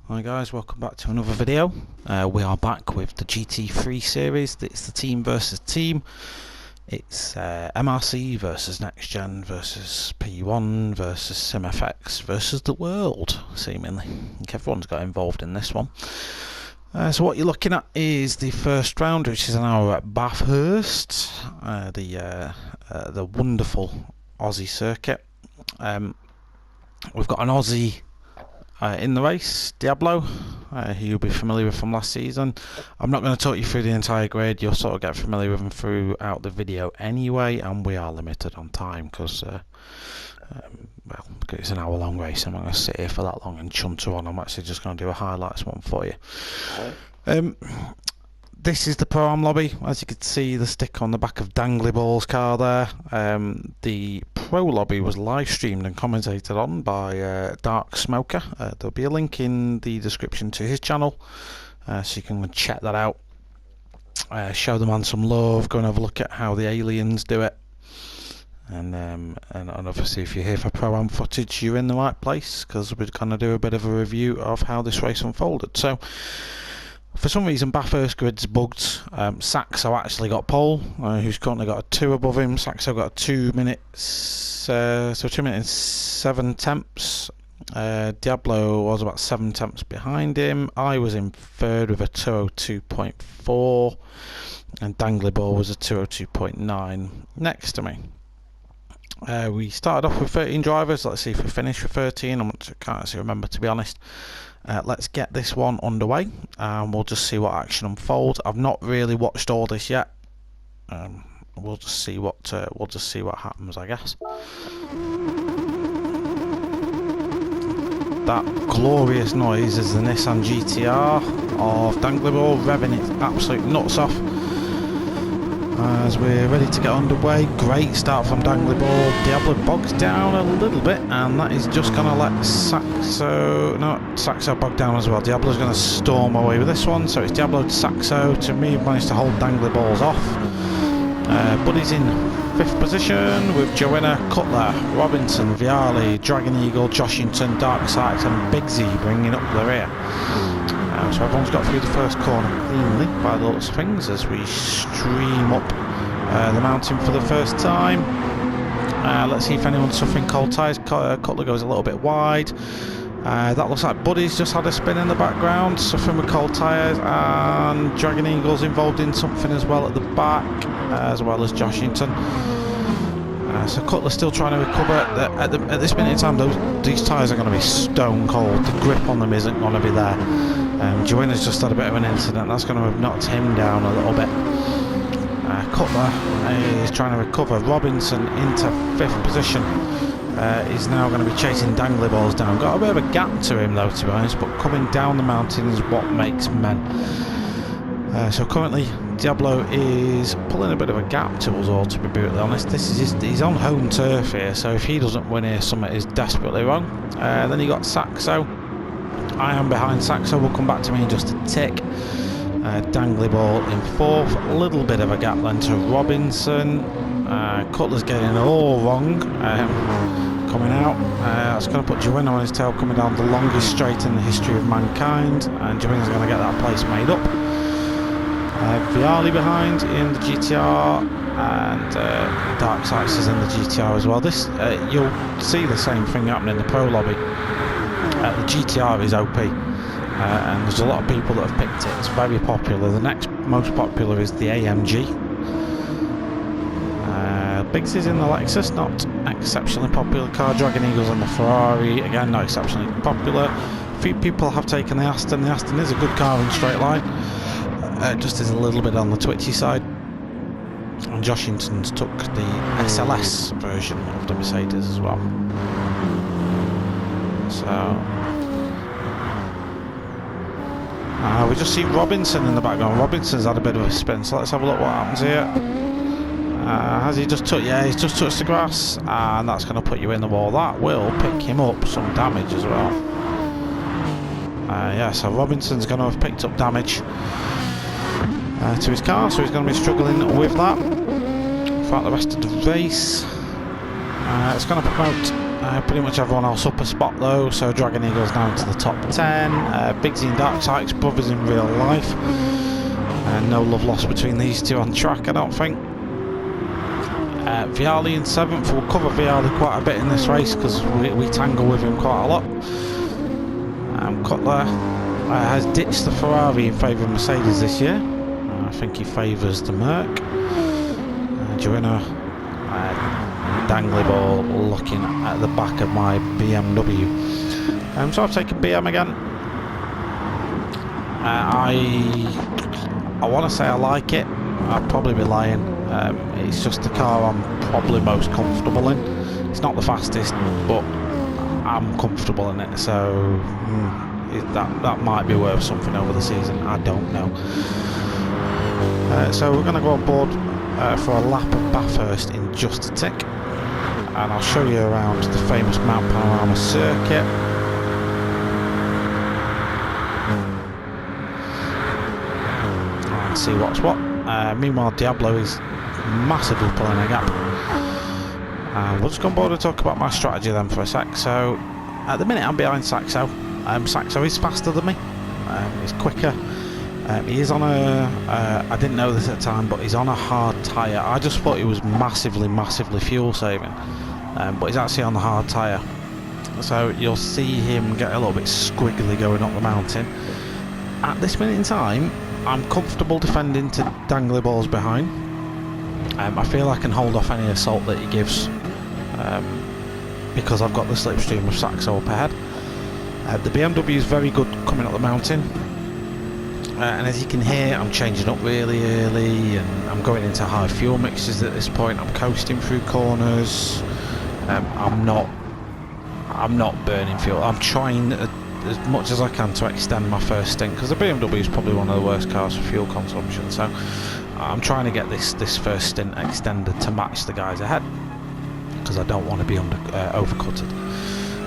Hi guys, welcome back to another video. We are back with the GT3 series. It's the team versus team. It's MRC versus NxtGen versus P1 versus SimFX versus the world, seemingly. I think everyone's got involved in this one. So what you're looking at is the first round, which is an hour at Bathurst, the wonderful Aussie circuit. We've got an Aussie in the race, Diablo, who you'll be familiar with from last season. I'm not going to talk you through the entire grid. You'll sort of get familiar with him throughout the video anyway, and we are limited on time because it's an hour long race. I'm not going to sit here for that long and chunter on. I'm actually just going to do a highlights one for you. This is the ProAm lobby. As you can see, the stick on the back of Dangly Ball's car there. The Pro lobby was live streamed and commentated on by Dark Smoker. There'll be a link in the description to his channel, so you can check that out. Show the man some love. Go and have a look at how the aliens do it. And obviously, if you're here for ProAm footage, you're in the right place, because we're going to do a bit of a review of how this race unfolded. So, for some reason, Bathurst grid's bugged. Saxo actually got pole, who's currently got a 2 above him. Saxo got a 2 minutes, so 2 minutes 7 tenths. Diablo was about 7 tenths behind him. I was in third with a 202.4, and Dangly Ball was a 202.9 next to me. We started off with 13 drivers. Let's see if we finish with 13. I can't actually remember, to be honest. Let's get this one underway, and we'll just see what action unfolds. I've not really watched all this yet. We'll just see what happens, I guess. That glorious noise is the Nissan GTR of Dangly Ball revving its absolute nuts off as we're ready to get underway. Great start from Dangly Ball. Diablo bogs down a little bit, and that is just going to let Saxo bog down as well. Diablo's going to storm away with this one, so it's Diablo to Saxo. To me, managed to hold Dangly Balls off. Buddy's in 5th position with Joanna, Cutler, Robinson, Viali, Dragon Eagle, Joshington, Dark Sykes and Big Z bringing up the rear. So everyone's got through the first corner cleanly by the looks of things as we stream up the mountain for the first time. Let's see if anyone's suffering cold tyres. Cutler goes a little bit wide. That looks like Buddy's just had a spin in the background, suffering with cold tyres, and Dragon Eagle's involved in something as well at the back, as well as Joshington. So Cutler's still trying to recover. At this minute in time, these tyres are going to be stone cold. The grip on them isn't going to be there. Joanna's just had a bit of an incident. That's going to have knocked him down a little bit. Cutler is trying to recover. Robinson into 5th position. Is now going to be chasing Dangly Balls down. Got a bit of a gap to him though, to be honest, but coming down the mountain is what makes men. So currently Diablo is pulling a bit of a gap to us all, to be brutally honest. He's on home turf here, so if he doesn't win here, something is desperately wrong. Then you got Saxo. I am behind Saxo, will come back to me in just a tick. Dangly Ball in 4th, a little bit of a gap then to Robinson. Cutler's getting it all wrong, coming out. That's going to put Joanna on his tail, coming down the longest straight in the history of mankind, and Joanna's going to get that place made up. Viali behind in the GTR, and Dark Sykes is in the GTR as well. This you'll see the same thing happening in the Pro lobby. The GTR is OP, and there's a lot of people that have picked it. It's very popular. The next most popular is the AMG. Biggs is in the Lexus, not exceptionally popular car. Dragon Eagle's in the Ferrari, again not exceptionally popular. A few people have taken the Aston. The Aston is a good car in straight line. Just is a little bit on the twitchy side. And Joshington's took the SLS version of the Mercedes as well. So we just see Robinson in the background. Robinson's had a bit of a spin, so let's have a look what happens here. Has he just touched? Yeah, he's just touched the grass, and that's going to put you in the wall. That will pick him up some damage as well. Yeah, so Robinson's going to have picked up damage to his car, so he's going to be struggling with that. throughout the rest of the race. It's going to promote pretty much everyone else up a spot though, so Dragon Eagle's now into the top 10. Bigsy and Darksike's brothers in real life. No love lost between these two on track, I don't think. Viali in 7th. We'll cover Viali quite a bit in this race because we tangle with him quite a lot. Cutler has ditched the Ferrari in favour of Mercedes this year. I think he favours the Merc. Joanna dangly ball looking at the back of my BMW. So I've taken BM again. I want to say I like it. I'd probably be lying. It's just the car I'm probably most comfortable in. It's not the fastest, but I'm comfortable in it, so that might be worth something over the season. I don't know. So we're going to go on board for a lap of Bathurst in just a tick, and I'll show you around the famous Mount Panorama circuit. And see what's what. Meanwhile, Diablo is massively pulling a gap. We'll just go on board and talk about my strategy then for a sec. So at the minute I'm behind Saxo. Saxo is faster than me. He's quicker. He is on a, I didn't know this at the time, but he's on a hard tyre. I just thought he was massively fuel saving, but he's actually on the hard tyre. So you'll see him get a little bit squiggly going up the mountain. At this minute in time, I'm comfortable defending to dangly balls behind. I feel I can hold off any assault that he gives, because I've got the slipstream of Saxo up ahead. The BMW is very good coming up the mountain. And as you can hear, I'm changing up really early, and I'm going into high fuel mixes at this point. I'm coasting through corners. I'm not burning fuel. I'm trying as much as I can to extend my first stint, because the BMW is probably one of the worst cars for fuel consumption. So I'm trying to get this first stint extended to match the guys ahead, because I don't want to be overcutted.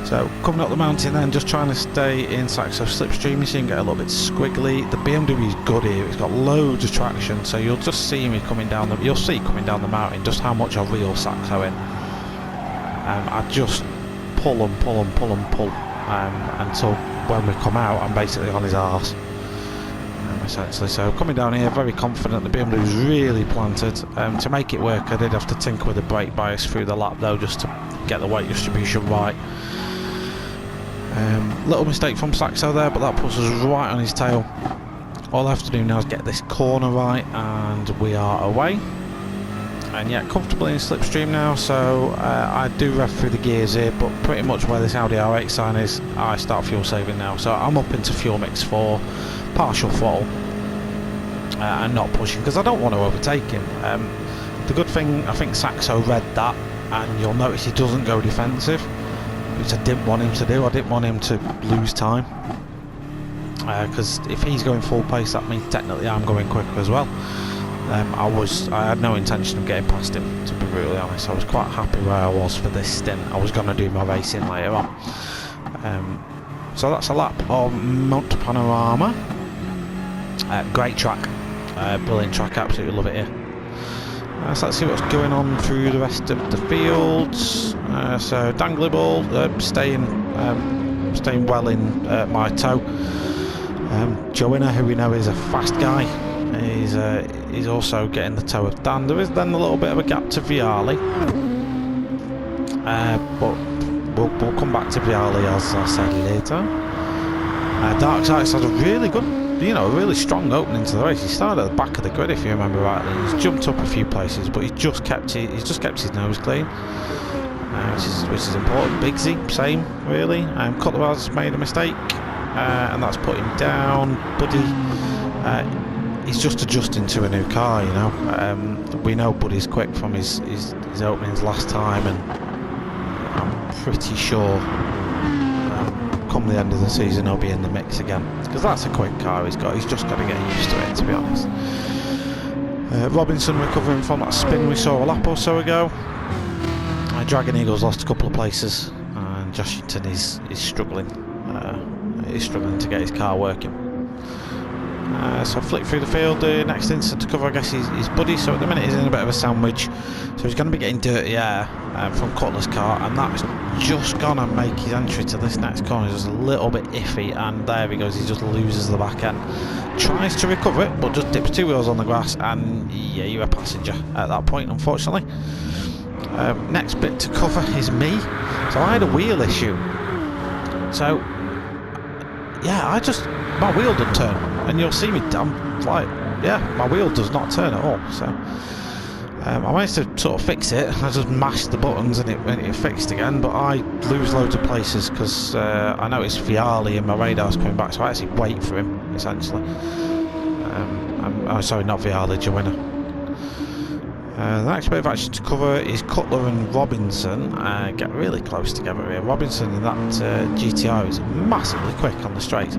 So coming up the mountain then, just trying to stay in Saxo slipstream. You see him get a little bit squiggly. The BMW is good here. It's got loads of traction, so you'll just see me coming down you'll see coming down the mountain just how much I reel Saxo in. I just pull until when we come out I'm basically on his arse, essentially. So coming down here very confident. The BMW is really planted. To make it work I did have to tinker with the brake bias through the lap though, just to get the weight distribution right. Little mistake from Saxo there, but that puts us right on his tail. All I have to do now is get this corner right, and we are away. And yeah, comfortably in slipstream now, so I do rev through the gears here, but pretty much where this Audi R8 sign is, I start fuel saving now. So I'm up into fuel mix 4, partial throttle, and not pushing, because I don't want to overtake him. The good thing, I think Saxo read that, and you'll notice he doesn't go defensive, which I didn't want him to do. I didn't want him to lose time, because if he's going full pace, that means technically I'm going quicker as well. I had no intention of getting past him, to be brutally honest. I was quite happy where I was for this stint. I was going to do my racing later on. So that's a lap of Mount Panorama. Great track, brilliant track, absolutely love it here. So let's see what's going on through the rest of the fields. So Dangly Ball staying well in my toe. Joanna, who we know is a fast guy, is also getting the toe of Dan. There is then a little bit of a gap to Viali, but we'll come back to Viali as I said later. Darksike's had a really good, a really strong opening to the race. He started at the back of the grid, if you remember rightly. He's jumped up a few places, but he's just kept his nose clean, which is important. Bigsy, same really. Cutler has made a mistake, and that's put him down. Buddy, he's just adjusting to a new car, we know Buddy's quick from his openings last time, and I'm pretty sure come the end of the season he'll be in the mix again, because that's a quick car he's got. He's just got to get used to it, to be honest. Robinson recovering from that spin we saw a lap or so ago. Dragon Eagle's lost a couple of places, and Joshington is struggling. He's struggling to get his car working. So flick through the field, the next instant to cover I guess his buddy, so at the minute he's in a bit of a sandwich, so he's going to be getting dirty air from Cutler's car, and that's just going to make his entry to this next corner just a little bit iffy, and there he goes, he just loses the back end. Tries to recover it, but just dips 2 wheels on the grass, and yeah, you're a passenger at that point, unfortunately. Next bit to cover is me. So I had a wheel issue. So yeah, my wheel didn't turn, and you'll see me, I'm like, yeah, my wheel does not turn at all. So I managed to sort of fix it. I just mashed the buttons and it fixed again, but I lose loads of places because I noticed Viali and my radar's coming back, so I actually wait for him essentially. Sorry, not Viali, Joanna. The next bit of action to cover is Cutler and Robinson. Get really close together here. Robinson in that GTR is massively quick on the straight,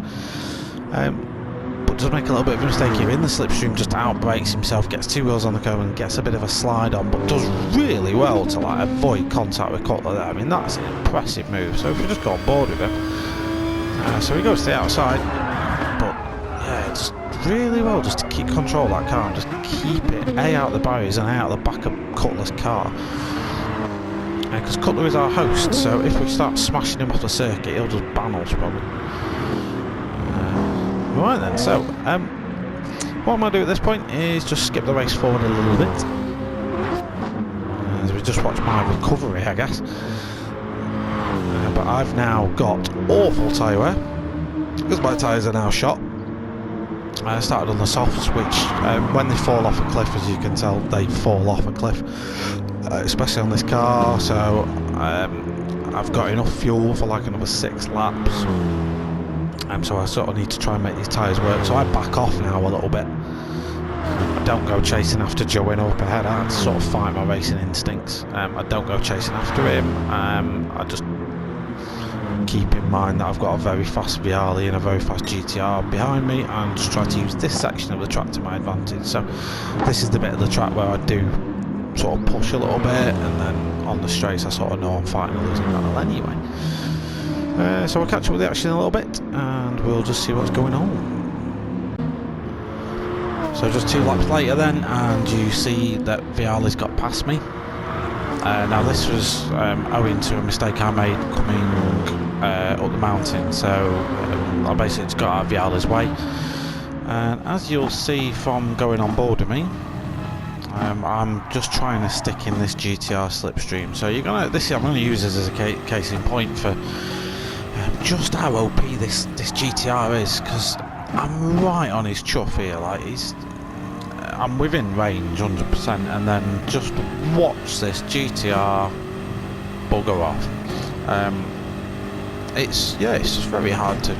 but does make a little bit of a mistake here in the slipstream, just outbrakes himself, gets 2 wheels on the go and gets a bit of a slide on, but does really well to like avoid contact with Cutler there. I mean, that's an impressive move. So if we just go on board with him, so he goes to the outside, but yeah, just really well just to keep control of that car and just keep it A out the barriers and A out the back of Cutler's car, because Cutler is our host, so if we start smashing him off the circuit he'll just ban us probably. Right then, so what I'm going to do at this point is just skip the race forward a little bit as we just watch my recovery I guess. But I've now got awful tyre wear because my tyres are now shot. I started on the softs, which when they fall off a cliff, as you can tell, they fall off a cliff, especially on this car. So I've got enough fuel for like another 6 laps, so I sort of need to try and make these tyres work. So I back off now a little bit. I don't go chasing after Joanna up ahead. I have to sort of fight my racing instincts. I don't go chasing after him. I just keep in mind that I've got a very fast Viali and a very fast GTR behind me, and just try to use this section of the track to my advantage. So this is the bit of the track where I do sort of push a little bit, and then on the straights I sort of know I'm fighting a losing battle anyway. So we'll catch up with the action in a little bit and we'll just see what's going on. So just 2 laps later then, and you see that Viali's got past me. Now this was owing to a mistake I made coming up the mountain, so I basically just got out of Viala's way, and as you'll see from going on board with me, I'm just trying to stick in this GTR slipstream. So I'm going to use this as a case in point for just how OP this GTR is, because I'm right on his chuff here. Like I'm within range 100%, and then just watch this GTR bugger off. It's just very hard to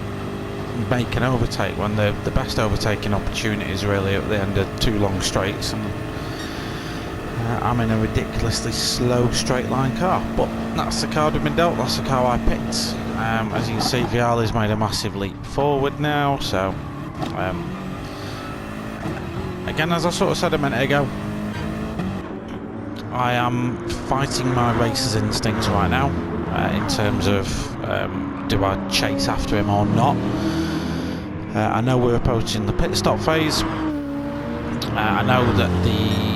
make an overtake when the best overtaking opportunity is really at the end of 2 long straights, and I'm in a ridiculously slow straight line car, but that's the card we've been dealt, that's the car I picked. As you can see, Viali's made a massive leap forward now, so again, as I sort of said a minute ago, I am fighting my racer's instincts right now in terms of do I chase after him or not. I know we're approaching the pit stop phase. I know that the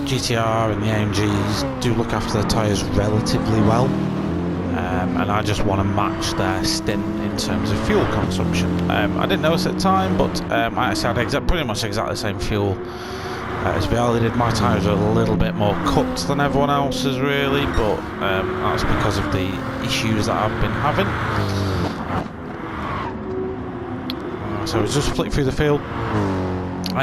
GTR and the AMGs do look after their tyres relatively well, and I just want to match their stint in terms of fuel consumption. I didn't notice at the time, but I actually had pretty much exactly the same fuel as Viali did. My tyres are a little bit more cut than everyone else's really, but that's because of the issues that I've been having. So it's just flick through the field.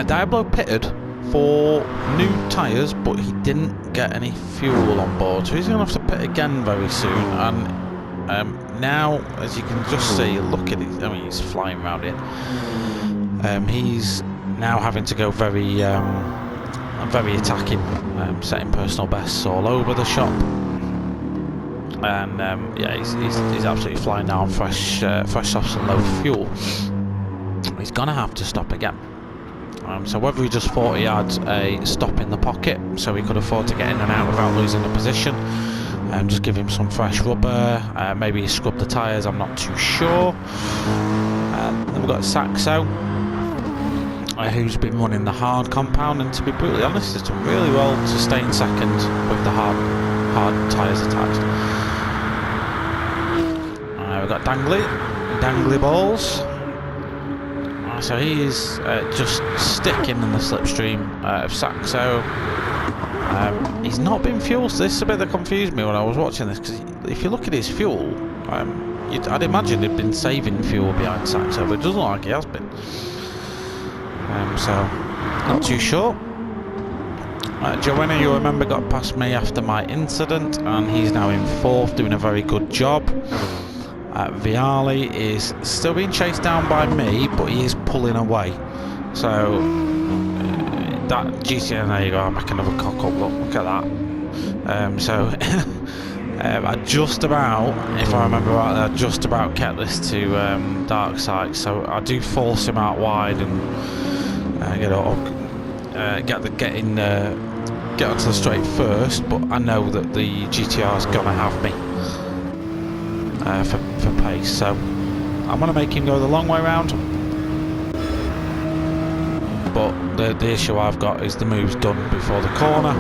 Diablo pitted for new tyres, but he didn't get any fuel on board, so he's going to have to pit again very soon. And now, as you can just see, look at it, I mean, he's flying around it. He's now having to go very attacking, setting personal bests all over the shop, and yeah, he's absolutely flying now on fresh softs and low fuel. He's gonna have to stop again. So whether he just thought he had a stop in the pocket so he could afford to get in and out without losing the position, just give him some fresh rubber, maybe he scrubbed the tyres, I'm not too sure. Then we've got Saxo. who's been running the hard compound, and to be brutally honest, has done really well to stay in second with the hard tyres attached. We've got dangly balls. So he is just sticking in the slipstream of Saxo. He's not been fueled, so this is a bit that confused me when I was watching this, because if you look at his fuel, I'd imagine he'd been saving fuel behind Saxo, but it doesn't look like he has been. So, not too sure. Joanna, you remember, got past me after my incident, and he's now in 4th, doing a very good job. Viali is still being chased down by me, but he is pulling away. So, that GCN, there you go, I'm making another cock up, look at that. I just about, if I remember right, I just about kept this to dark side, so I do force him out wide and get onto the straight first, but I know that the GTR is gonna have me for pace, so I'm gonna make him go the long way round. But the issue I've got is the move's done before the corner,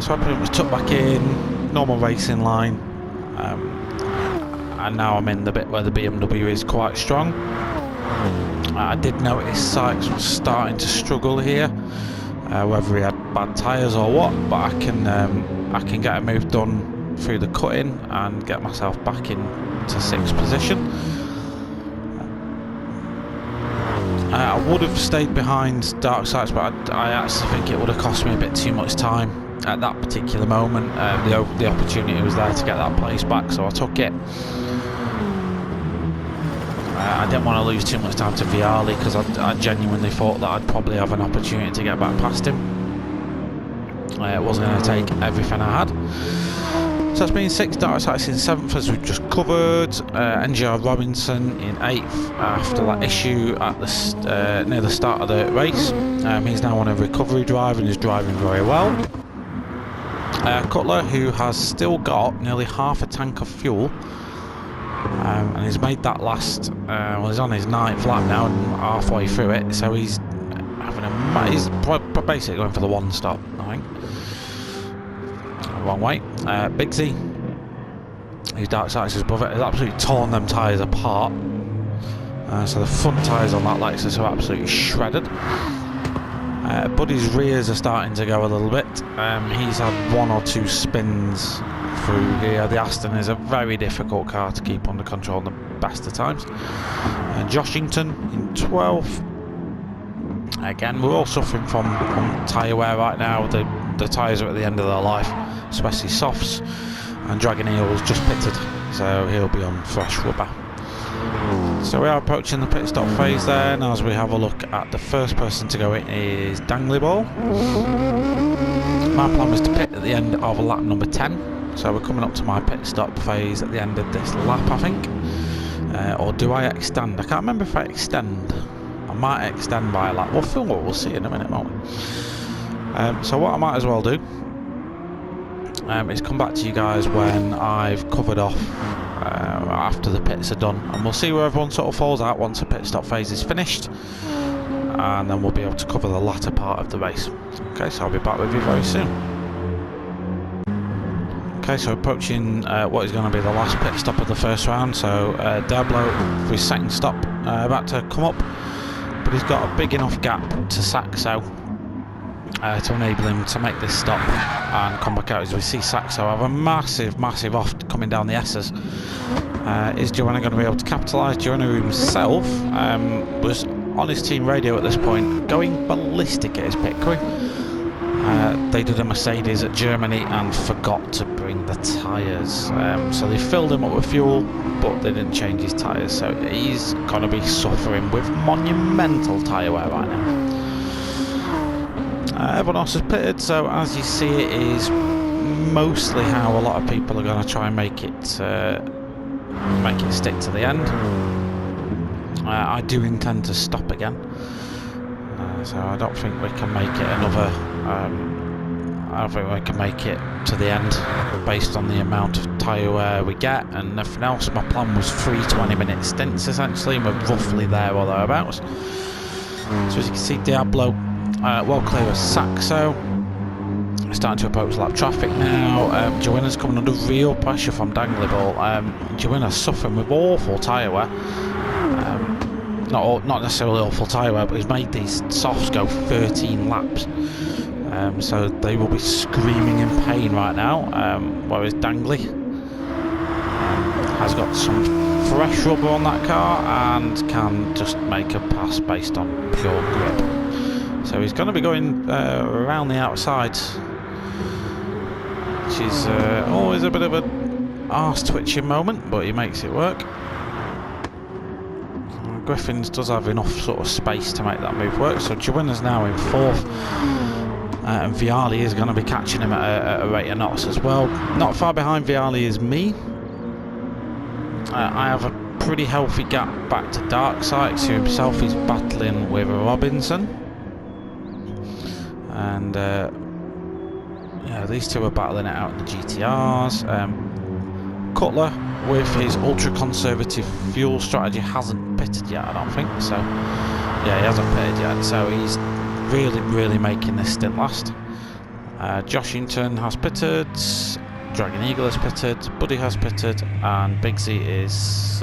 so I pretty much tuck back in, normal racing line, and now I'm in the bit where the BMW is quite strong. I did notice Sykes was starting to struggle here, whether he had bad tyres or what, but I can get a move done through the cutting and get myself back into 6th position. I would have stayed behind Dark Sykes, but I actually think it would have cost me a bit too much time at that particular moment. The opportunity was there to get that place back, so I took it. I didn't want to lose too much time to Viali, because I genuinely thought that I'd probably have an opportunity to get back past him. It wasn't going to take everything I had. So it's been 6th, Dark Sykes in 7th, as we've just covered. NGR Robinson in 8th after that issue at the near the start of the race. He's now on a recovery drive and is driving very well. Cutler, who has still got nearly half a tank of fuel, and he's made that last, well, he's on his 9th lap now and halfway through it, so he's basically going for the 1 stop, I think. Wrong way. Bigsy, whose Dark Sykes is above it, has absolutely torn them tyres apart. So the front tyres on that Lexus are absolutely shredded. Buddy's rears are starting to go a little bit. He's had 1 or 2 spins through here. The Aston is a very difficult car to keep under control at the best of times. Joshington in 12th. Again, we're all suffering from tyre wear right now. The tyres are at the end of their life, especially softs, and Dragon Eel's just pitted, so he'll be on fresh rubber. So we are approaching the pit stop phase there, and as we have a look at the first person to go in is Danglyball. My plan was to pit at the end of lap number 10, so we're coming up to my pit stop phase at the end of this lap, I think. Or do I extend? I can't remember if I extend. I might extend by a lap. We'll see in a minute, won't we? So what I might as well do is come back to you guys when I've covered off after the pits are done, and we'll see where everyone sort of falls out once the pit stop phase is finished, and then we'll be able to cover the latter part of the race. Okay, so I'll be back with you very soon. Okay, so approaching what is going to be the last pit stop of the first round. So Diablo for his 2nd stop about to come up, but he's got a big enough gap to Saxo to enable him to make this stop and come back out. As we see Saxo have a massive off coming down the S's. Is Joanna going to be able to capitalise? Joanna himself was on his team radio at this point, going ballistic at his pit crew. They did a Mercedes at Germany and forgot to bring the tyres, so they filled him up with fuel, but they didn't change his tyres, so he's going to be suffering with monumental tyre wear right now. Everyone else has pitted, so as you see, it is mostly how a lot of people are going to try and make it stick to the end. I do intend to stop again, so I don't think we can make it another. I don't think we can make it to the end based on the amount of tyre wear we get and everything else. My plan was 3 20-minute stints essentially, and we're roughly there or thereabouts. So as you can see, Diablo well clear of Saxo. We're starting to approach lap traffic now. Joanna's coming under real pressure from Dangliball. Joanna's suffering with awful tyre wear. Not necessarily awful tyre wear, but he's made these softs go 13 laps. So they will be screaming in pain right now. Whereas Dangly has got some fresh rubber on that car and can just make a pass based on pure grip. So he's going to be going around the outside, which is always a bit of an arse twitching moment, but he makes it work. Griffins does have enough sort of space to make that move work, so Joanna's now in 4th, and Viali is going to be catching him at a rate of knots as well. Not far behind Viali is me. I have a pretty healthy gap back to Darksight, who himself is battling with Robinson, and yeah, these two are battling it out in the GTRs. Cutler, with his ultra-conservative fuel strategy, hasn't pitted yet, I don't think. So, yeah, he hasn't pitted yet. So he's really making this stint last. Joshington has pitted, Dragon Eagle has pitted, Buddy has pitted, and Bigsy is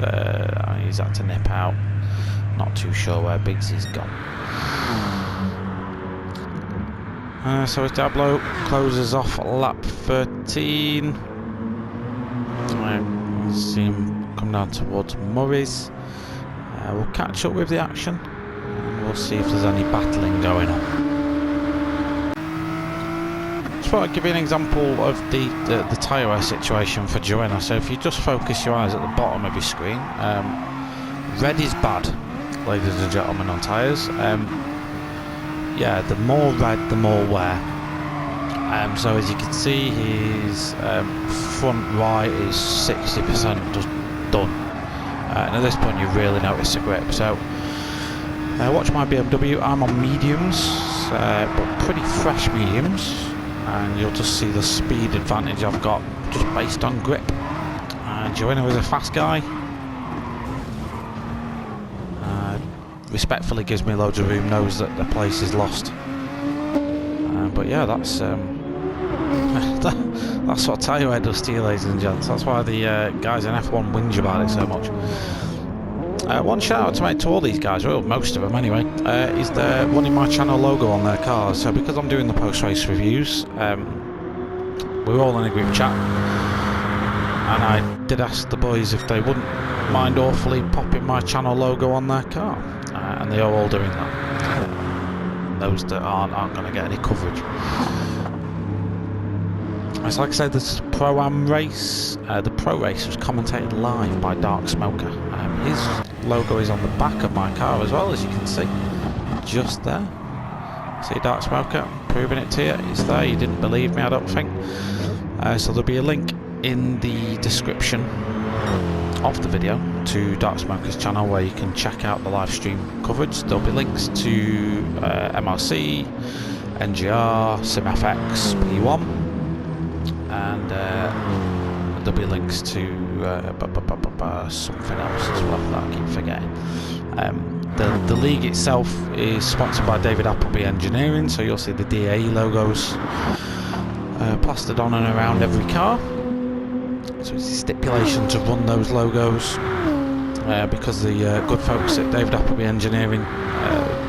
he's had to nip out. Not too sure where Bigsy's gone. So as Diablo closes off lap 13. See him come down towards Murray's. We'll catch up with the action and we'll see if there's any battling going on. Just thought I'd give you an example of the tyre wear situation for Joanna. So if you just focus your eyes at the bottom of your screen, red is bad, ladies and gentlemen, on tyres. Yeah, the more red, the more wear. So as you can see, his front right is 60% just done, and at this point you really notice the grip. So watch my BMW. I'm on mediums, but pretty fresh mediums, and you'll just see the speed advantage I've got just based on grip. Joanna was a fast guy. Respectfully gives me loads of room, knows that the place is lost. But yeah, that's that's what tyre wear does to you, ladies and gents. That's why the guys in F1 whinge about it so much. One shout out to make to all these guys, well, most of them anyway, is they're running my channel logo on their cars. So because I'm doing the post-race reviews, we're all in a group chat, and I did ask the boys if they wouldn't mind awfully popping my channel logo on their car, and they are all doing that. Those that aren't going to get any coverage. As like I said, this ProAm race, the Pro race was commentated live by Dark Smoker. His logo is on the back of my car as well, as you can see, just there. See Dark Smoker, proving it to you. It's there. You didn't believe me, I don't think. So there'll be a link in the description of the video to Dark Smoker's channel where you can check out the live stream coverage. There'll be links to MRC, NGR, SimFX, P1. And there'll be links to something else as well that I keep forgetting. The league itself is sponsored by David Appleby Engineering, so you'll see the DAE logos plastered on and around every car. So it's a stipulation to run those logos because the good folks at David Appleby Engineering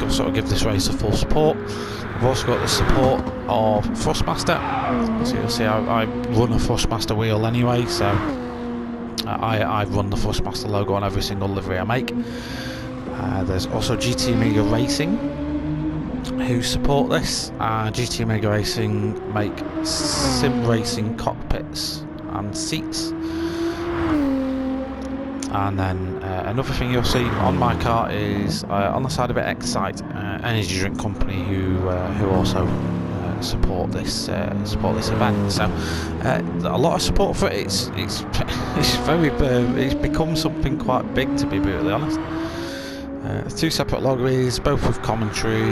sort of give this race a full support. I've also got the support of Thrustmaster, so you'll see I run a Thrustmaster wheel anyway, so I run the Thrustmaster logo on every single livery I make. There's also GT Amiga Racing who support this. GT Amiga Racing make sim racing cockpits and seats. And then another thing you'll see on my car is on the side of it, Excite, energy drink company who also support this event. So a lot of support for it. It's it's become something quite big, to be brutally honest. Two separate lobbies, both with commentary,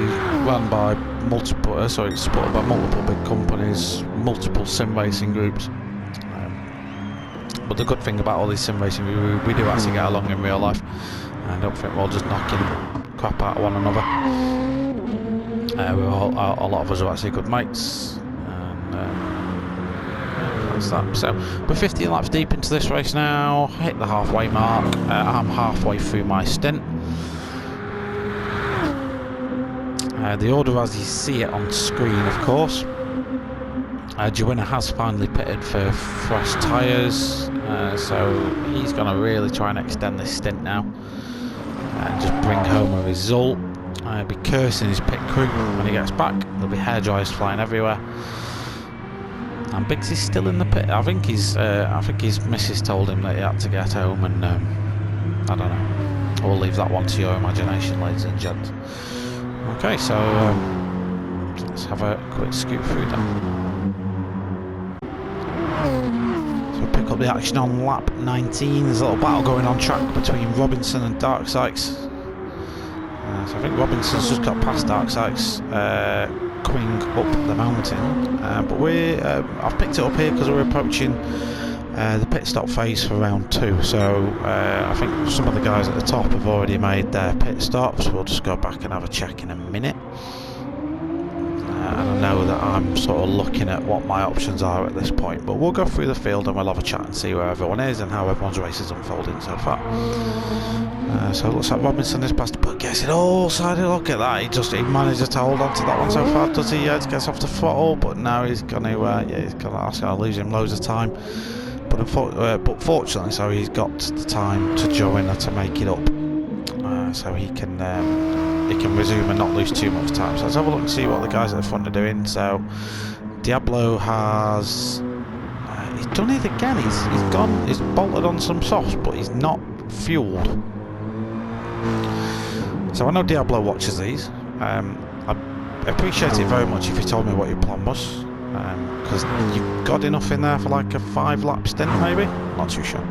run by multiple. Supported by multiple big companies, multiple sim racing groups. But the good thing about all these sim racing, we do actually get along in real life. I don't think we're all just knocking crap out of one another. A lot of us are actually good mates, and that's that. So we're 15 laps deep into this race now, hit the halfway mark. I'm halfway through my stint. The order as you see it on screen, of course. Joanna has finally pitted for fresh tyres, so he's going to really try and extend this stint now and just bring home a result. He'll be cursing his pit crew when he gets back. There'll be hair dryers flying everywhere. And Biggs is still in the pit. I think his missus told him that he had to get home, and I don't know. We'll leave that one to your imagination, ladies and gents. Okay, so let's have a quick scoot through that. So we'll pick up the action on lap 19. There's a little battle going on track between Robinson and Dark Sykes. So I think Robinson's just got past Dark Sykes coming up the mountain, but I've picked it up here because we're approaching the pit stop phase for round 2. So I think some of the guys at the top have already made their pit stops. We'll just go back and have a check in a minute. And I know that I'm sort of looking at what my options are at this point, but we'll go through the field and we'll have a chat and see where everyone is and how everyone's race is unfolding so far. So it looks like Robinson is past, but gets it all sided. Look at that, he manages to hold on to that one so far, does he? Yeah, he gets off the throttle, but now he's going to that's going to lose him loads of time. But fortunately, so he's got the time to Joanna to make it up, so he can resume and not lose too much time. So let's have a look and see what the guys at the front are doing. So Diablo has he's done it again. He's bolted on some softs, but he's not fueled. So I know Diablo watches these. I appreciate it very much if you told me what your plan was, because you've got enough in there for like a 5-lap stint maybe, not too sure.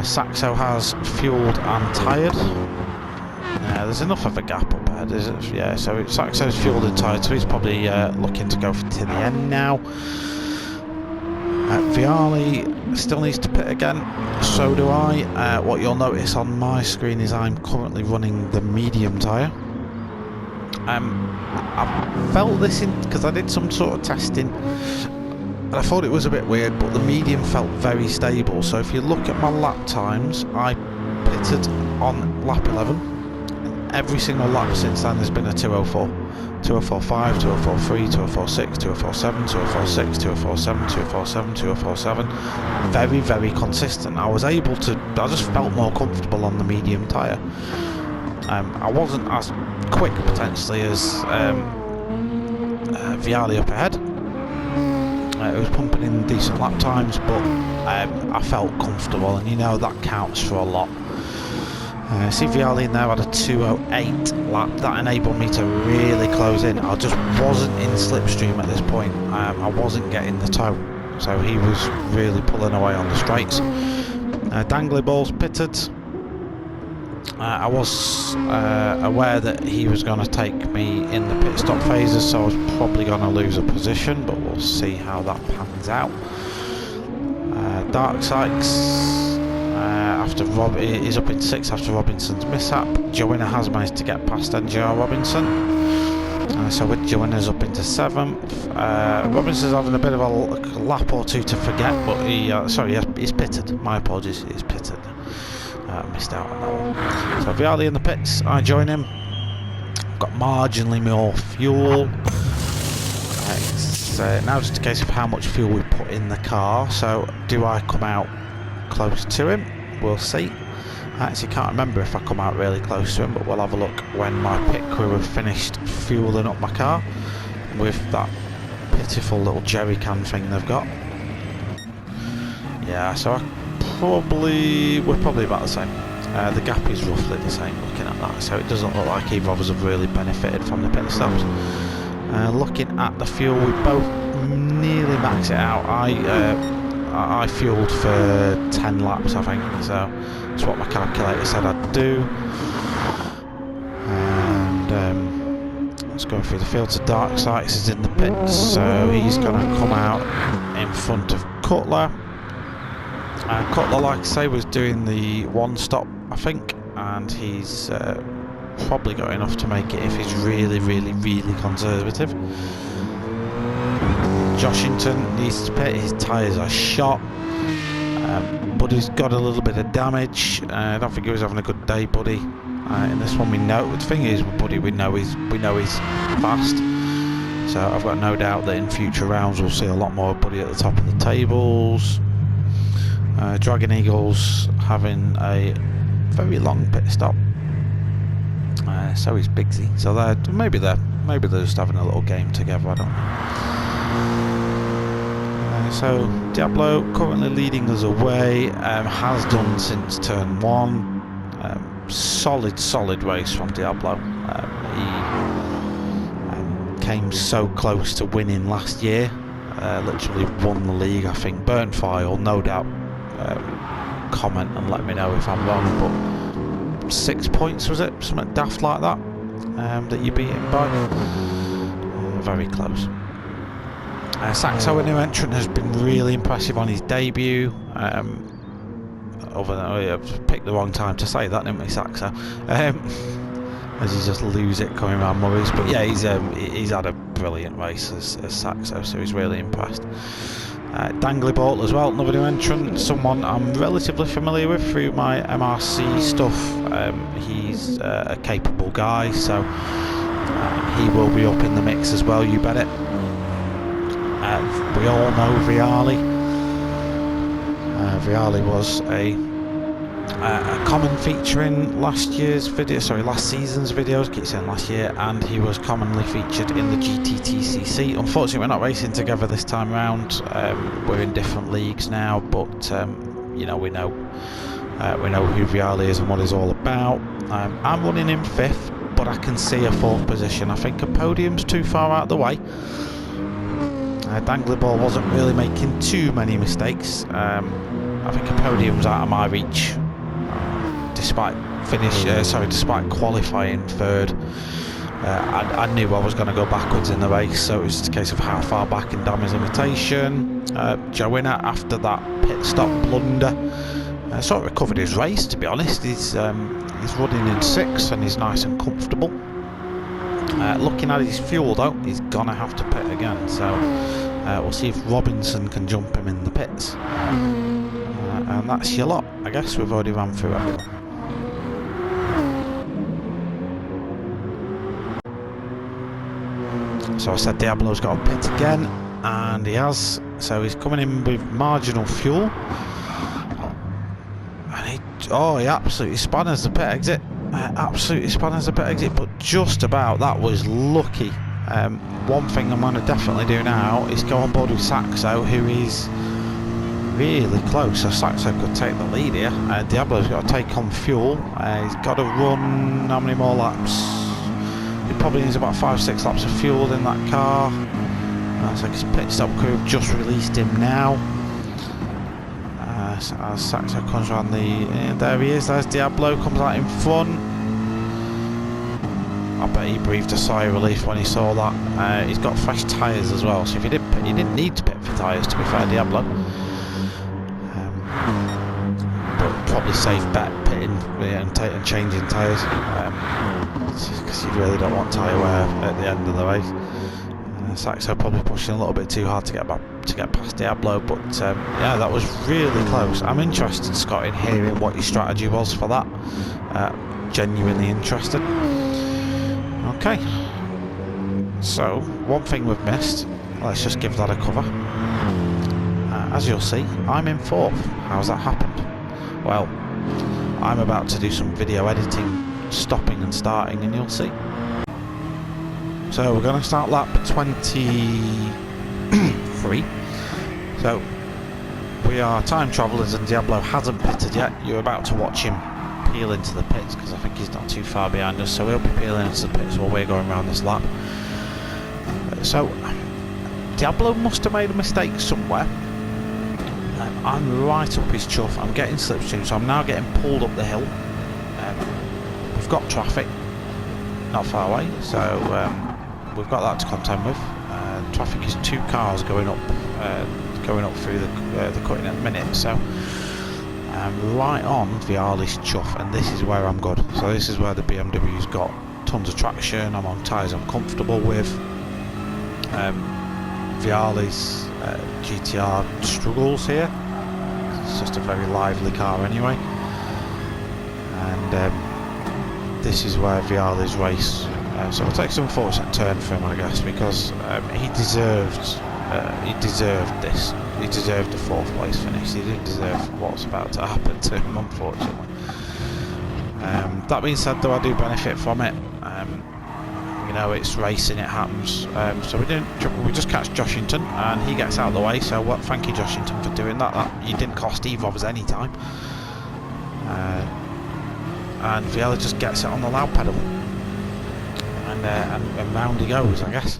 Saxo has fueled and tyred. There's enough of a gap up ahead, is it? Yeah, so Saxo's fueled and tyred, so he's probably looking to go to the end now. Viali still needs to pit again, so do I. What you'll notice on my screen is I'm currently running the medium tyre. I felt this in because I did some sort of testing and I thought it was a bit weird, but the medium felt very stable. So if you look at my lap times, I pitted on lap 11, and every single lap since then there's been a 204, 2045, 2043, 2046, 2047, 2046, 2047, 2047, 2047. Very, very consistent. I just felt more comfortable on the medium tyre. I wasn't as quick potentially as Viali up ahead. It was pumping in decent lap times, but I felt comfortable, and you know that counts for a lot. See Viali in there had a 208 lap. That enabled me to really close in. I just wasn't in slipstream at this point. I wasn't getting the toe, so he was really pulling away on the straights. Dangly Balls pitted. I was aware that he was going to take me in the pit stop phases, so I was probably going to lose a position, but we'll see how that pans out. Dark Sykes is up in 6th after Robinson's mishap. Joanna has managed to get past NGR Robinson, so with Joanna's up into 7th. Robinson's having a bit of a lap or two to forget, but he's pitted. My apologies, he's pitted. Missed out on that one. So Viali in the pits, I join him. Got marginally more fuel. It's now just a case of how much fuel we put in the car. So do I come out close to him? We'll see. I actually can't remember if I come out really close to him, but we'll have a look when my pit crew have finished fueling up my car with that pitiful little jerry can thing they've got. Yeah, so we're probably about the same. The gap is roughly the same looking at that, so it doesn't look like either of us have really benefited from the pit stops. Looking at the fuel, we both nearly maxed it out. I fueled for 10 laps, I think, so that's what my calculator said I'd do. And let's go through the field. To Dark Sykes is in the pits, so he's going to come out in front of Cutler. Cutler, like I say, was doing the one stop, I think, and he's probably got enough to make it if he's really, really, really conservative. Joshington needs to pit, his tyres are shot. Buddy's got a little bit of damage. I don't think he was having a good day, Buddy. In this one, we know. The thing is, with Buddy, we know he's fast. So I've got no doubt that in future rounds we'll see a lot more of Buddy at the top of the tables. Dragon Eagle's having a very long pit stop. So is Bigsy. So maybe they're just having a little game together. I don't know. So Diablo currently leading us away. Has done since turn 1. Solid race from Diablo. He came so close to winning last year. Literally won the league, I think. Burnt File, no doubt. Comment and let me know if I'm wrong, but 6 points, was it? Something daft like that, that you beat him by. Very close. Saxo, a new entrant, has been really impressive on his debut. I've picked the wrong time to say that, didn't we, Saxo? As he just lose it coming around Murray's. But yeah, he's had a brilliant race as Saxo, so he's really impressed. Dangly Bolt as well, another new entrant, someone I'm relatively familiar with through my MRC stuff. He's a capable guy, so he will be up in the mix as well, you bet it. We all know Viali. Viali was a common feature in last season's videos, keep saying last year, and he was commonly featured in the GTTCC. Unfortunately, we're not racing together this time around. We're in different leagues now, but you know, we know who Viali is and what he's all about. I'm running in 5th, but I can see a 4th position. I think a podium's too far out of the way. Dangly Ball wasn't really making too many mistakes. I think a podium's out of my reach. Despite qualifying 3rd, I knew I was going to go backwards in the race, so it was just a case of how far back in damage limitation. Joanna, after that pit stop blunder, sort of recovered his race, to be honest. He's running in 6th and he's nice and comfortable. Looking at his fuel though, he's going to have to pit again, so we'll see if Robinson can jump him in the pits. And that's your lot. I guess we've already ran through everyone. So I said Diablo's got a pit again, and he has. So he's coming in with marginal fuel, and he absolutely spanners the pit exit. But just about, that was lucky. One thing I'm going to definitely do now is go on board with Saxo, who is really close, so Saxo could take the lead here. Diablo's got to take on fuel. He's got to run how many more laps? He probably needs about 5-6 laps of fuel in that car. Looks like his pit stop crew have just released him now. As Saxo comes around there he is, there's Diablo, comes out in front. I bet he breathed a sigh of relief when he saw that. He's got fresh tyres as well, so if he didn't need to pit for tyres, to be fair, Diablo. But probably safe bet pitting and changing tyres, because you really don't want tyre wear at the end of the race. Saxo probably pushing a little bit too hard to get past Diablo, but yeah, that was really close. I'm interested, Scott, in hearing what your strategy was for that. Genuinely interested. Okay, so one thing we've missed, let's just give that a cover. As you'll see, I'm in 4th. How's that happened? Well, I'm about to do some video editing, stopping and starting, and you'll see. So we're going to start lap 23. So we are time travellers and Diablo hasn't pitted yet. You're about to watch him peel into the pits because I think he's not too far behind us, so he'll be peeling into the pits while we're going around this lap. So Diablo must have made a mistake somewhere. I'm right up his chuff. I'm getting slipstream, so I'm now getting pulled up the hill. We've got traffic not far away, so we've got that to contend with. Traffic is 2 cars going up through the cutting at the minute, so right on Viali's chuff, and this is where I'm good. So this is where the BMW's got tons of traction. I'm on tyres I'm comfortable with. Viali's GTR struggles here. It's just a very lively car anyway, and this is where Viali's race. So I'll take some unfortunate turn for him, I guess, because he deserved this. He deserved a 4th place finish. He didn't deserve what's about to happen to him, unfortunately. That being said, though, I do benefit from it. You know, it's racing, it happens. So we just catch Joshington, and he gets out of the way. So thank you, Joshington, for doing that. He didn't cost either of us any time. And Viali just gets it on the loud pedal, and round he goes, I guess.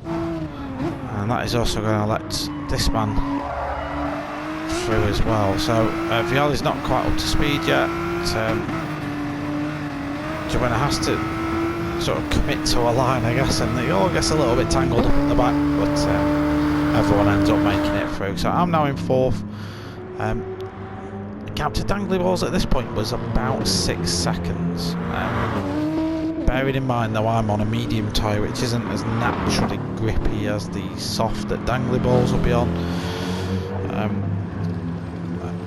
And that is also going to let this man through as well. So Viali's not quite up to speed yet. Joanna has to sort of commit to a line, I guess, and it all gets a little bit tangled up at the back, but everyone ends up making it through. So I'm now in 4th. The gap to Dangly Balls at this point was about 6 seconds. Bearing in mind, though, I'm on a medium tyre, which isn't as naturally grippy as the soft that Dangly Balls will be on.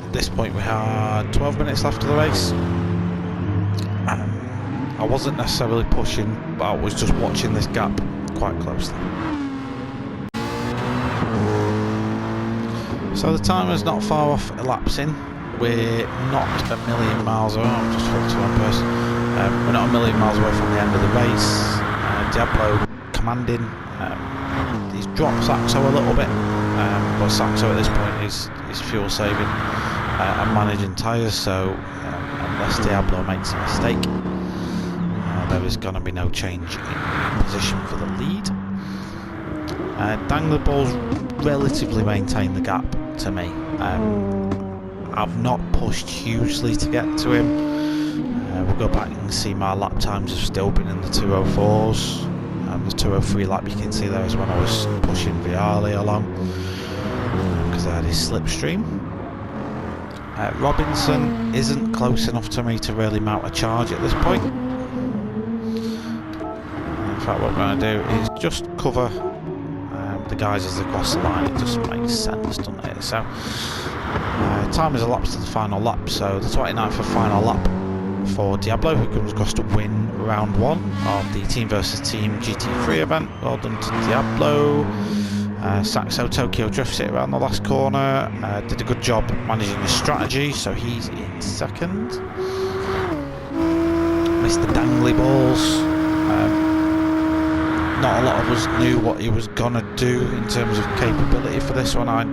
At this point, we had 12 minutes left of the race. I wasn't necessarily pushing, but I was just watching this gap quite closely. So the timer's not far off elapsing. We're not a million miles away. I'm just talking to one person. We're not a million miles away from the end of the race. Diablo commanding. He's dropped Saxo a little bit, but Saxo at this point is fuel saving and managing tyres. So unless Diablo makes a mistake, there is going to be no change in position for the lead. Dangler Balls relatively maintain the gap to me. I've not pushed hugely to get to him. We'll go back and see my lap times have still been in the 204s. The 203 lap you can see there is when I was pushing Viali along, because I had his slipstream. Robinson isn't close enough to me to really mount a charge at this point. In fact, what we're going to do is just cover the guys as they cross the line. It just makes sense, doesn't it? So time is elapsed to the final lap, so the 29th of final lap for Diablo, who comes across to win round 1 of the Team vs Team GT3 event. Well done to Diablo. Saxo Tokyo drifts it around the last corner, did a good job managing the strategy, so he's in 2nd. Mr. Dangly Balls. Not a lot of us knew what he was going to do in terms of capability for this one. I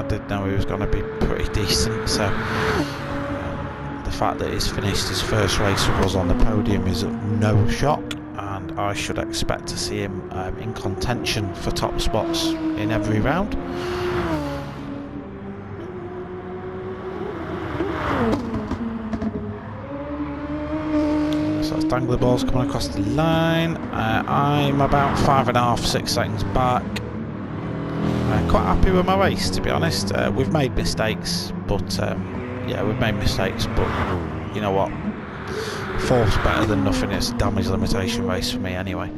did know he was going to be pretty decent, so the fact that he's finished his first race with us on the podium is no shock, and I should expect to see him in contention for top spots in every round. So that's Dangly Balls coming across the line. I'm about 5.5, 6 seconds back. Quite happy with my race, to be honest. We've made mistakes, but yeah, we've made mistakes, but you know what? 4th's better than nothing. It's a damage limitation race for me anyway.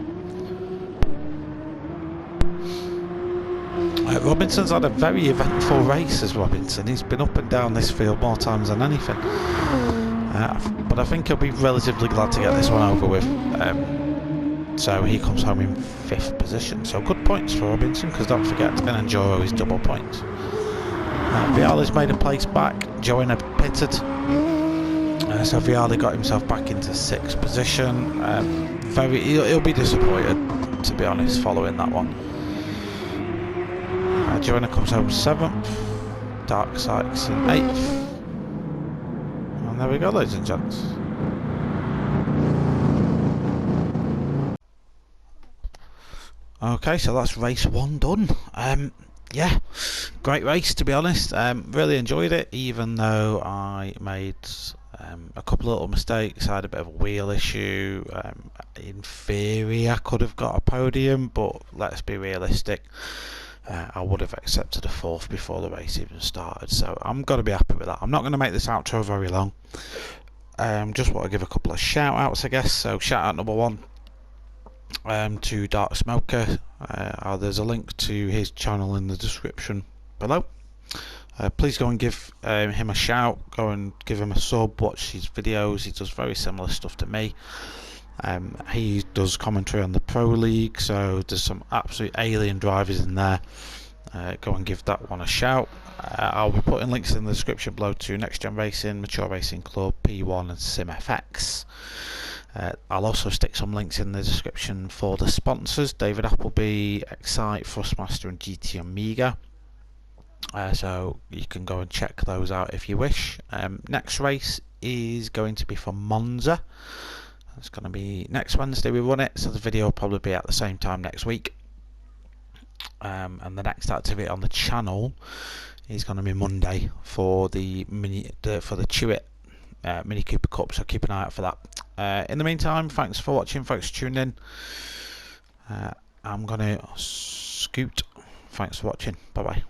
Robinson's had a very eventful race as Robinson. He's been up and down this field more times than anything. But I think he'll be relatively glad to get this one over with. So he comes home in 5th position. So good points for Robinson, because don't forget, NGR is double points. Viali's made a place back. Joanna pitted. So Viali got himself back into 6th position. He'll be disappointed, to be honest, following that one. Joanna comes home 7th. Dark Sykes in 8th. And there we go, ladies and gents. Okay, so that's race 1 done. Yeah, great race, to be honest. Really enjoyed it, even though I made a couple of little mistakes. I had a bit of a wheel issue. In theory, I could have got a podium, but let's be realistic. I would have accepted a 4th before the race even started, so I'm going to be happy with that. I'm not going to make this outro very long. Just want to give a couple of shout outs, I guess. So shout out number 1 to Dark Smoker. There's a link to his channel in the description below. Please go and give him a shout, go and give him a sub, watch his videos. He does very similar stuff to me. He does commentary on the Pro League, so there's some absolute alien drivers in there. Go and give that one a shout. I'll be putting links in the description below to NxtGen Racing, Mature Racing Club, P1 and SimFX. I'll also stick some links in the description for the sponsors: David Appleby, Excite, Thrustmaster and GT Amiga. So you can go and check those out if you wish. Next race is going to be for Monza. It's going to be next Wednesday we run it, so the video will probably be at the same time next week. And the next activity on the channel is going to be Monday for the Chewit Mini Cooper Cup, so keep an eye out for that. In the meantime, thanks for watching, thanks for tuning in. I'm going to scoot. Thanks for watching, bye bye.